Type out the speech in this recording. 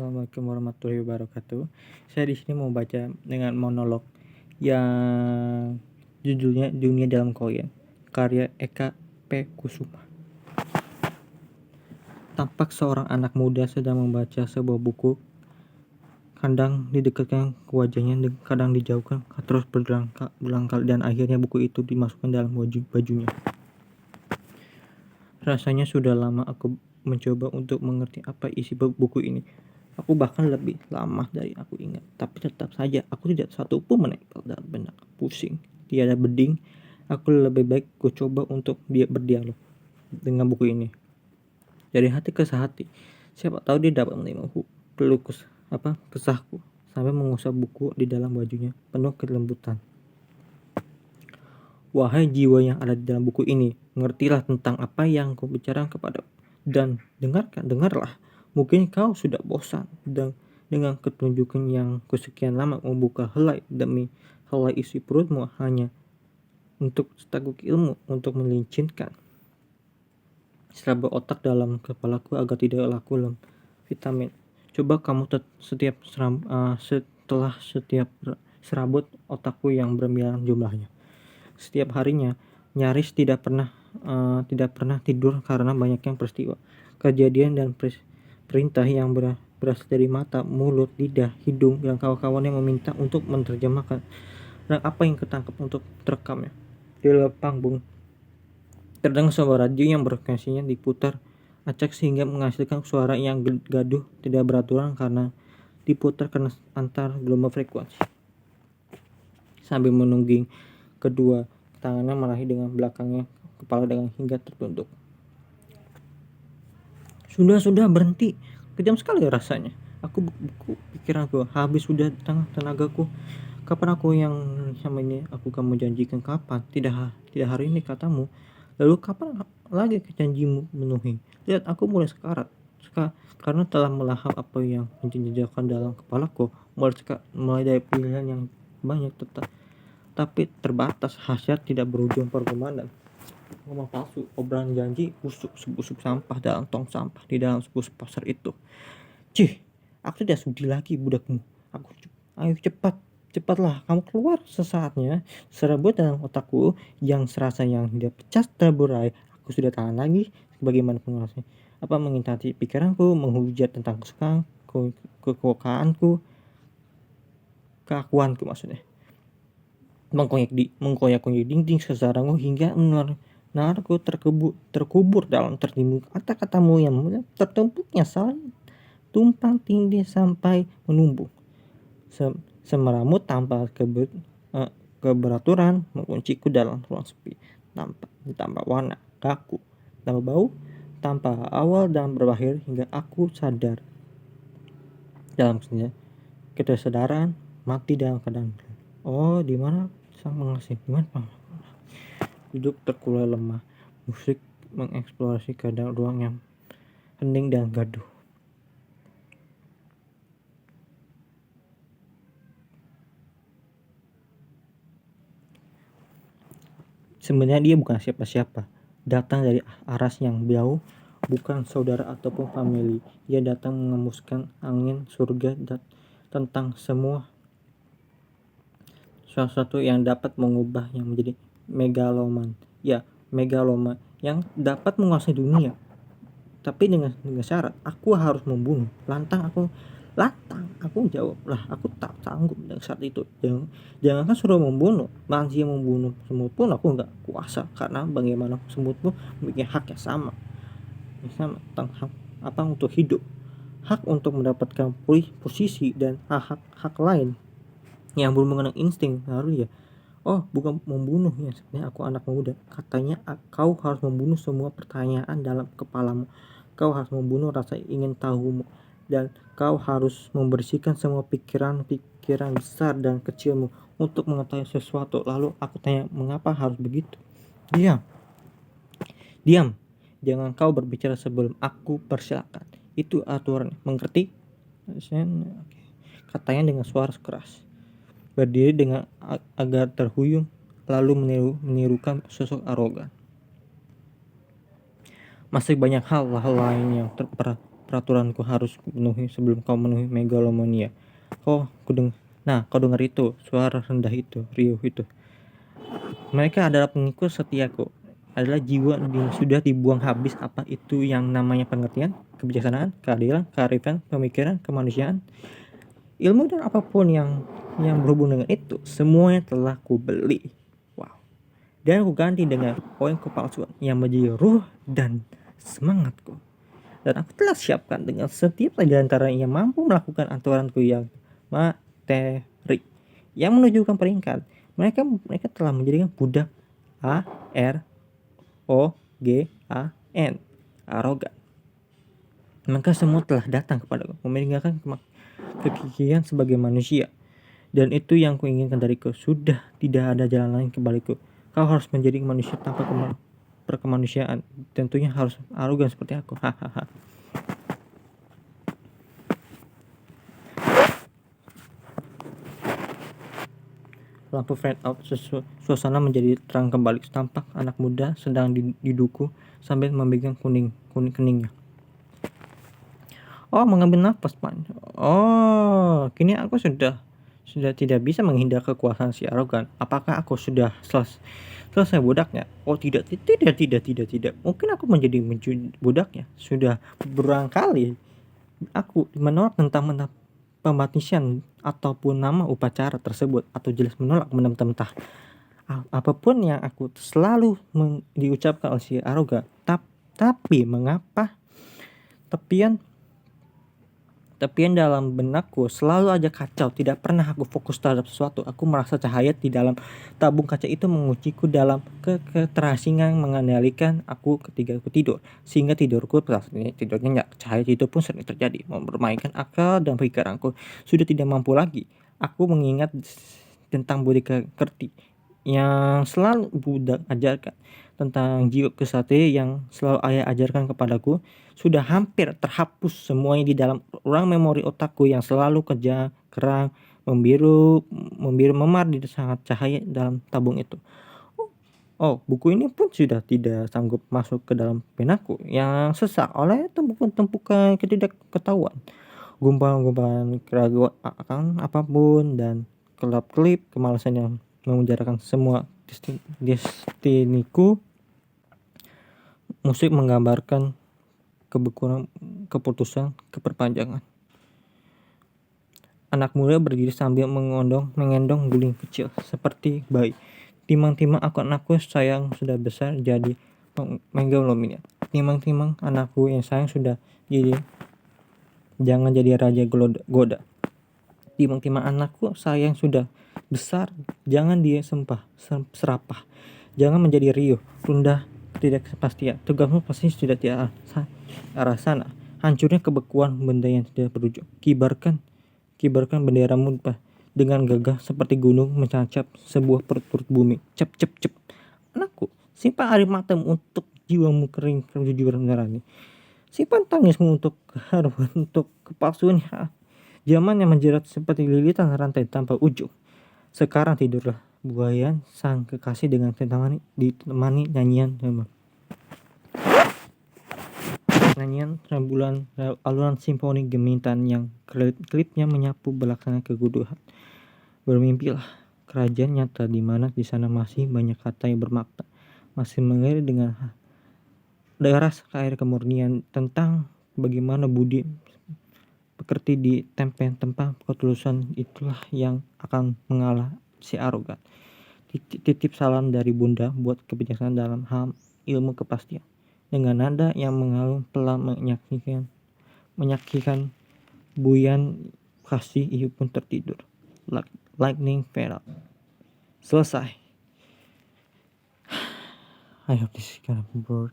Assalamualaikum warahmatullahi wabarakatuh. Saya di sini mau baca dengan monolog yang judulnya Dunia dalam Koin, karya Eka P. Kusuma. Tampak seorang anak muda sedang membaca sebuah buku. Kadang didekatkan ke wajahnya, kadang dijauhkan, terus berulang kali dan akhirnya buku itu dimasukkan dalam bajunya. Rasanya sudah lama aku mencoba untuk mengerti apa isi buku ini. Aku bahkan lebih lama dari aku ingat, tapi tetap saja aku tidak satu pun menempel dalam benak. Pusing, tiada beding. Aku lebih baik ku coba untuk berdialog dengan buku ini. Dari hati ke hati, siapa tahu dia dapat menerima kesahku sampai mengusap buku di dalam bajunya penuh kelembutan. Wahai jiwa yang ada di dalam buku ini, mengertilah tentang apa yang ku bicarakan kepadamu dan dengarlah. Mungkin kau sudah bosan dengan ketunjukan yang kesekian lama membuka helai demi helai isi perutmu hanya untuk seteguk ilmu untuk melincinkan serabut otak dalam kepalaku agar tidak laku vitamin. Coba kamu setelah setiap serabut otakku yang bermiliaran jumlahnya. Setiap harinya nyaris tidak pernah tidur karena banyaknya peristiwa, kejadian dan perintah yang berasal dari mata, mulut, lidah, hidung dan kawan-kawan yang meminta untuk menerjemahkan dan apa yang ketangkap untuk terekamnya. Di luar panggung terdengar suara radio yang frekuensinya diputar acak sehingga menghasilkan suara yang gaduh tidak beraturan karena diputar karena antar gelombang frekuensi. Sambil menungging, kedua tangannya meraih dengan belakangnya kepala dengan hingga tertunduk. Sudah berhenti. Kejam sekali rasanya. Pikiranku habis sudah tenagaku. Kapan aku yang sama ini kamu janjikan kapan? Tidak hari ini katamu. Lalu kapan lagi janjimu memenuhi? Lihat aku mulai sekarat. Karena telah melahap apa yang menjejakkan dalam kepalaku. Mulai dari pilihan yang banyak tapi terbatas, khasiat tidak berujung pergumulan. Ngomong palsu, obrolan janji, busuk sampah dalam tong sampah di dalam sebuah pasar itu. Cih, aku tidak sudi lagi budakmu. Ayo cepatlah kamu keluar sesaatnya. Serabut dalam otakku yang serasa yang tidak pecah terburai. Aku sudah tahan lagi. Bagaimana pengalasnya? Apa mengintati pikiranku, menghujat tentang kesukaan, kekokaanku, keakuanku maksudnya. Mengkoyak-koyak dinding sesarangku hingga narku terkubur dalam tertimbun kata-katamu yang tertumpuknya saling tumpang tindih sampai menumbuk. Semeramut tanpa keberaturan mengunciku dalam ruang sepi, tanpa warna, kaku, tanpa bau, tanpa awal dan berakhir hingga aku sadar dalam kesadaran mati dalam keadaan. Oh, di mana sang pengasih? Di mana? Duduk terkulai lemah. Musik mengeksplorasi keadaan ruang yang hening dan gaduh. Sebenarnya dia bukan siapa-siapa. Datang dari aras yang jauh, bukan saudara ataupun famili. Dia datang mengembuskan angin surga tentang semua sesuatu yang dapat mengubah yang menjadi megaloman. Ya, megaloma yang dapat menguasai dunia. Tapi dengan syarat aku harus membunuh. Lantang aku jawablah, aku tak sanggup dengan saat itu. Jangankan suruh membunuh, manusia membunuh semut pun aku nggak kuasa, karena bagaimana semut pun memiliki hak yang sama tentang hak untuk hidup, hak untuk mendapatkan posisi dan hak lain yang belum mengenal insting lalu ya. Oh, bukan membunuh ya, sebenarnya aku anak muda. Katanya kau harus membunuh semua pertanyaan dalam kepalamu. Kau harus membunuh rasa ingin tahumu. Dan kau harus membersihkan semua pikiran besar dan kecilmu untuk mengetahui sesuatu. Lalu aku tanya, mengapa harus begitu? Diam. Jangan kau berbicara sebelum aku persilakan. Itu aturan. Mengerti? Katanya dengan suara keras. Berdiri dengan agar terhuyung, lalu menirukan sosok arogan. Masih banyak hal lain yang peraturanku harus kupenuhi sebelum kau memenuhi megalomania. Kau dengar itu, suara rendah itu, riuh itu. Mereka adalah pengikut setiaku, adalah jiwa yang sudah dibuang habis. Apa itu yang namanya pengertian, kebijaksanaan, keadilan, kearifan, pemikiran, kemanusiaan, ilmu dan apapun yang berhubung dengan itu, semuanya telah kubeli. Wow. Dan aku ganti dengan poin kepalsuan yang menjadi ruh dan semangatku. Dan aku telah siapkan dengan setiap di antara yang mampu melakukan aturanku yang materi, yang menunjukkan peringkat. Mereka telah menjadikan budak AROGAN, arogan. Maka semua telah datang kepadaku, meninggalkan kekikian sebagai manusia. Dan itu yang kuinginkan dariku. Sudah tidak ada jalan lain kebaliku. Kau harus menjadi manusia tanpa perkemanusiaan. Tentunya harus arogan seperti aku. Hahaha. Lampu fade out, suasana menjadi terang kembali. Tampak anak muda sedang diduku sambil memegang keningnya. Oh, mengambil nafas panjang. Oh, kini aku sudah tidak bisa menghindar kekuasaan si arogan. Apakah aku sudah selesai budaknya? Oh, tidak. Mungkin aku menjadi budaknya. Sudah berulang kali aku menolak tentang pembaptisan ataupun nama upacara tersebut, atau jelas menolak mentah-mentah. Apapun yang aku selalu diucapkan oleh si arogan. Tapi mengapa tepian dalam benakku selalu aja kacau. Tidak pernah aku fokus terhadap sesuatu. Aku merasa cahaya di dalam tabung kaca itu mengujiku dalam keterasingan mengendalikan aku ketika aku tidur. Sehingga tidurku tidur nyenyak. Cahaya itu pun sering terjadi, mempermainkan akal dan pikiranku. Sudah tidak mampu lagi. Aku mengingat tentang budi kerti yang selalu Buddha ajarkan, tentang jiwa kesatria yang selalu ayah ajarkan kepadaku. Sudah hampir terhapus semuanya di dalam ruang memori otakku yang selalu kerang membiru memar di sangat cahaya dalam tabung itu. Oh, buku ini pun sudah tidak sanggup masuk ke dalam penaku yang sesak oleh tumpukan ketidakketahuan, gumpalan keraguan akan apapun, dan kelap-kelip kemalasan yang memenjarakan semua destiniku. Musik menggambarkan kebekuan, keputusan, keperpanjangan. Anak muda berdiri sambil mengendong guling kecil seperti bayi. Timang-timang anakku sayang sudah besar jadi megalomania. Timang-timang anakku yang sayang sudah jangan jadi raja goda. Timang-timang anakku sayang sudah besar, jangan dia serapah. Jangan menjadi riuh, rendah, tidak kepastian. Tugasmu pasti sudah tidak arah sana. Hancurnya kebekuan benda yang tidak berujung. Kibarkan benderamu dengan gagah seperti gunung mencancap sebuah perut bumi. Cep. Anakku, simpan air matamu untuk jiwamu kering kejujuran nurani. Simpan tangismu untuk keharuan, untuk kepalsuan. Zaman yang menjerat seperti lilitan rantai tanpa ujung. Sekarang tidurlah, buaya sang kekasih, dengan ditemani nyanyian rembulan alunan simfoni gemitan yang klipnya menyapu belakang keguduhan. Bermimpilah kerajaan nyata di mana di sana masih banyak kata yang bermakna, masih mengalir dengan deras air kemurnian tentang bagaimana budi pekerti di tempat ketulusan. Itulah yang akan mengalah si arogan. Titip salam dari Bunda buat kebijaksanaan dalam hal ilmu kepastian. Dengan nada yang mengalun pelan menyakitkan, buyan kasih ibu pun tertidur. Lightning fade out. Selesai. I hope this is kind of bored.